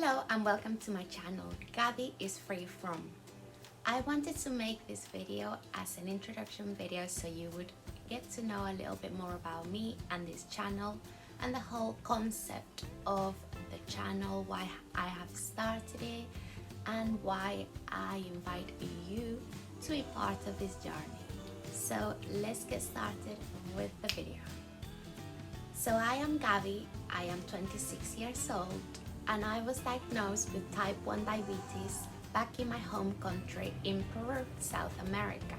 Hello and welcome to my channel, Gaby is Free From. I wanted to make this video as an introduction video so you would get to know a little bit more about me and this channel and the whole concept of the channel, why I have started it and why I invite you to be part of this journey. So let's get started with the video. So I am Gaby, I am 26 years old and I was diagnosed with type 1 diabetes back in my home country in Peru, South America.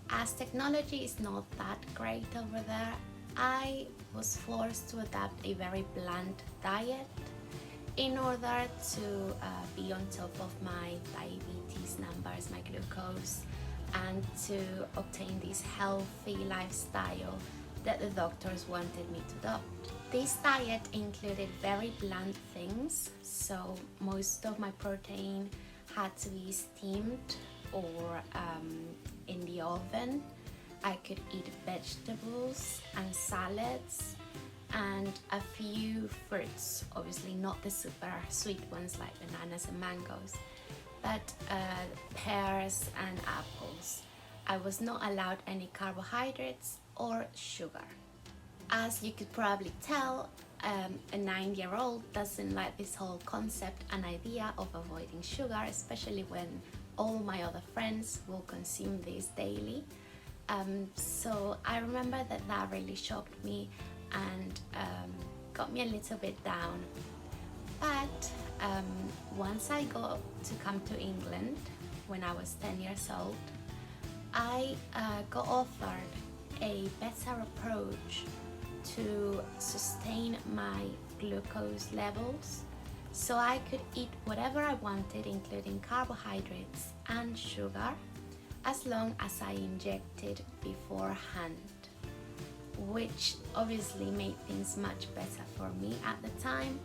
As technology is not that great over there, I was forced to adapt a very bland diet in order to be on top of my diabetes numbers, my glucose, and to obtain this healthy lifestyle that the doctors wanted me to adopt. This diet included very bland things, so most of my protein had to be steamed or in the oven. I could eat vegetables and salads and a few fruits, obviously not the super sweet ones like bananas and mangoes, but pears and apples. I was not allowed any carbohydrates or sugar. As you could probably tell, a 9-year-old doesn't like this whole concept and idea of avoiding sugar, especially when all my other friends will consume this daily. So I remember that really shocked me and got me a little bit down. But once I got to come to England when I was 10 years old, I got offered a better approach to sustain my glucose levels so I could eat whatever I wanted, including carbohydrates and sugar, as long as I injected beforehand, which obviously made things much better for me at the time,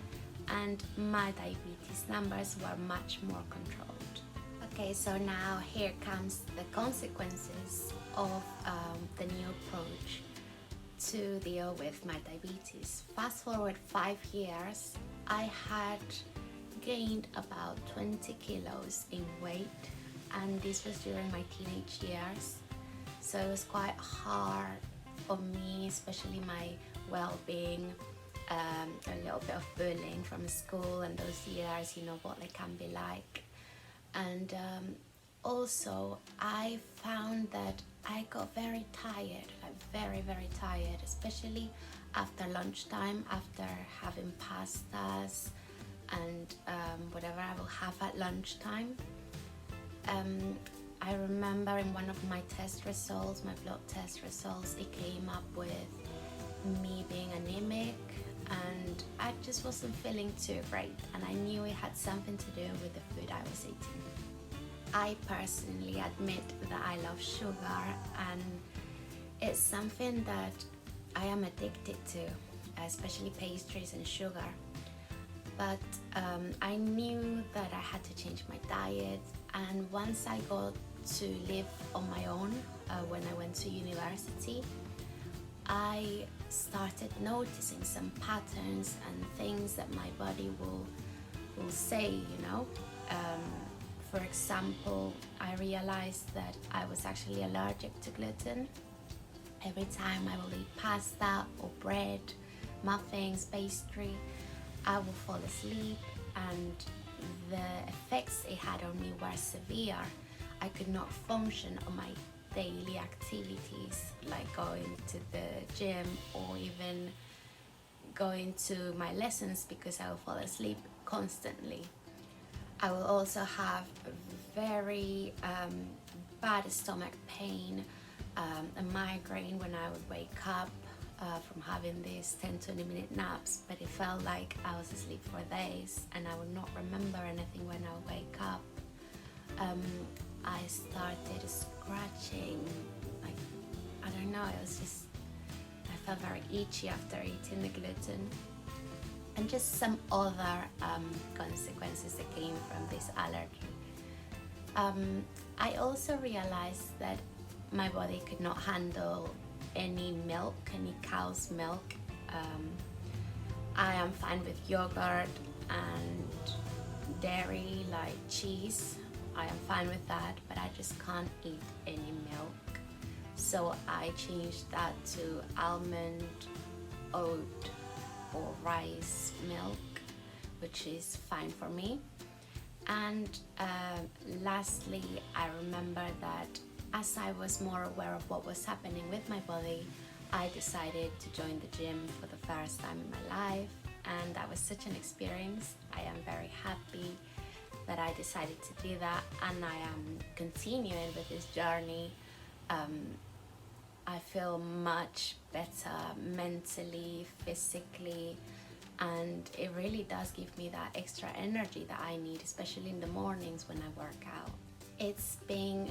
and my diabetes numbers were much more controlled. Okay, so now here comes the consequences of the new approach to deal with my diabetes. Fast forward 5 years, I had gained about 20 kilos in weight, and this was during my teenage years. So it was quite hard for me, especially my well-being, a little bit of bullying from school and those years, you know what they can be like. And also I found that I got very tired, like very tired, especially after lunchtime, after having pastas and whatever I will have at lunchtime. I remember in one of my test results, my blood test results, it came up with me being anemic and I just wasn't feeling too great, and I knew it had something to do with the food I was eating. I personally admit that I love sugar and it's something that I am addicted to, especially pastries and sugar. But I knew that I had to change my diet, and once I got to live on my own when I went to university, I started noticing some patterns and things that my body will say, you know. For example, I realized that I was actually allergic to gluten. Every time I will eat pasta or bread, muffins, pastry, I will fall asleep, and the effects it had on me were severe. I could not function on my daily activities like going to the gym or even going to my lessons because I will fall asleep constantly. I will also have very bad stomach pain, a migraine when I would wake up from having these 10-20 minute naps, but it felt like I was asleep for days and I would not remember anything when I would wake up. I started scratching, like, I don't know, it was just, I felt very itchy after eating the gluten. And just some other consequences that came from this allergy. I also realized that my body could not handle any milk, any cow's milk. I am fine with yogurt and dairy like cheese, I am fine with that, but I just can't eat any milk. So I changed that to almond, oat or rice milk, which is fine for me. And lastly, I remember that as I was more aware of what was happening with my body, I decided to join the gym for the first time in my life, and that was such an experience. I am very happy that I decided to do that, and I am continuing with this journey. I feel much better mentally, physically, and it really does give me that extra energy that I need, especially in the mornings when I work out. It's been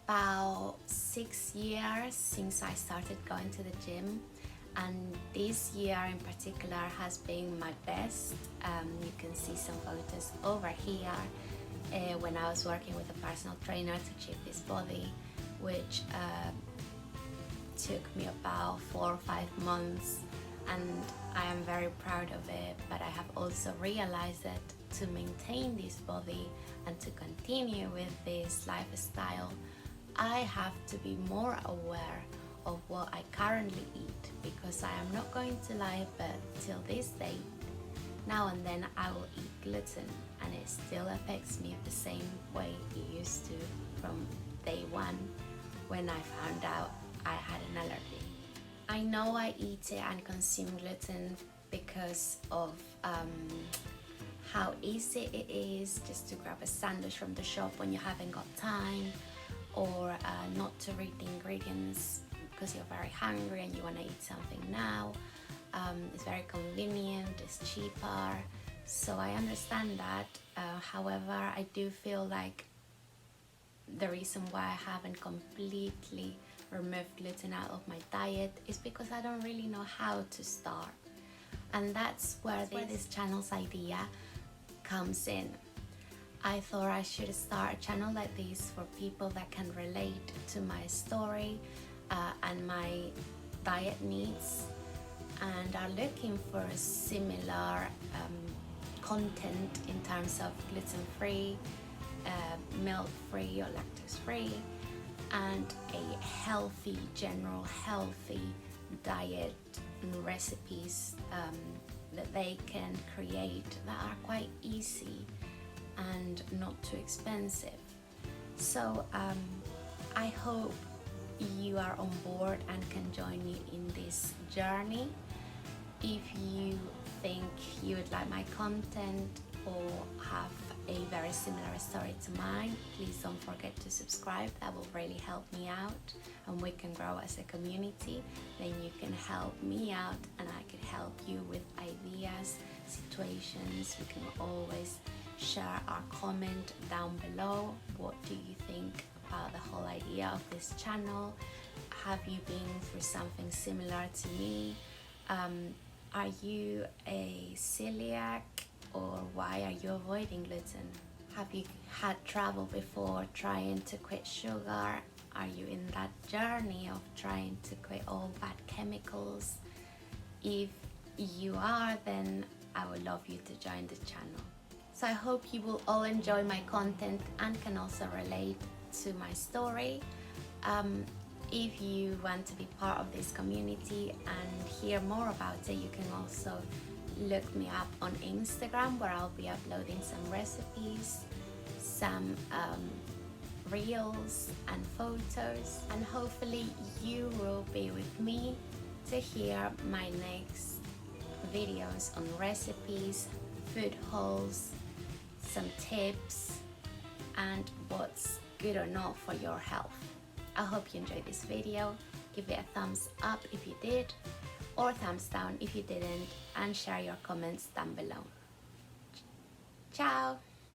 about 6 years since I started going to the gym, and this year in particular has been my best. You can see some photos over here when I was working with a personal trainer to achieve this body, which took me about 4 or 5 months, and I am very proud of it. But I have also realized that to maintain this body and to continue with this lifestyle, I have to be more aware of what I currently eat, because I am not going to lie, but till this day, now and then I will eat gluten, and it still affects me the same way it used to from day one when I found out I had an allergy. I know I eat it and consume gluten because of how easy it is just to grab a sandwich from the shop when you haven't got time, or not to read the ingredients because you're very hungry and you want to eat something now. It's very convenient, it's cheaper, so I understand that. However, I do feel like the reason why I haven't completely removed gluten out of my diet is because I don't really know how to start, and that's where this channel's idea comes in. I thought I should start a channel like this for people that can relate to my story and my diet needs, and are looking for a similar content in terms of gluten-free, milk-free or lactose-free, and a healthy, general healthy diet and recipes that they can create that are quite easy and not too expensive. So I hope you are on board and can join me in this journey. If you think you would like my content or have a very similar story to mine, please don't forget to subscribe. That will really help me out, and we can grow as a community. Then you can help me out and I can help you with ideas, situations. We can always share our comment down below. What do you think about the whole idea of this channel? Have you been through something similar to me? Are you a celiac, or why are you avoiding gluten? Have you had trouble before trying to quit sugar? Are you in that journey of trying to quit all bad chemicals? If you are, then I would love you to join the channel. So I hope you will all enjoy my content and can also relate to my story. If you want to be part of this community and hear more about it, you can also look me up on Instagram, where I'll be uploading some recipes, some reels and photos, and hopefully you will be with me to hear my next videos on recipes, food hauls, some tips, and what's good or not for your health. I hope you enjoyed this video. Give it a thumbs up if you did, or thumbs down if you didn't, and share your comments down below. Ciao!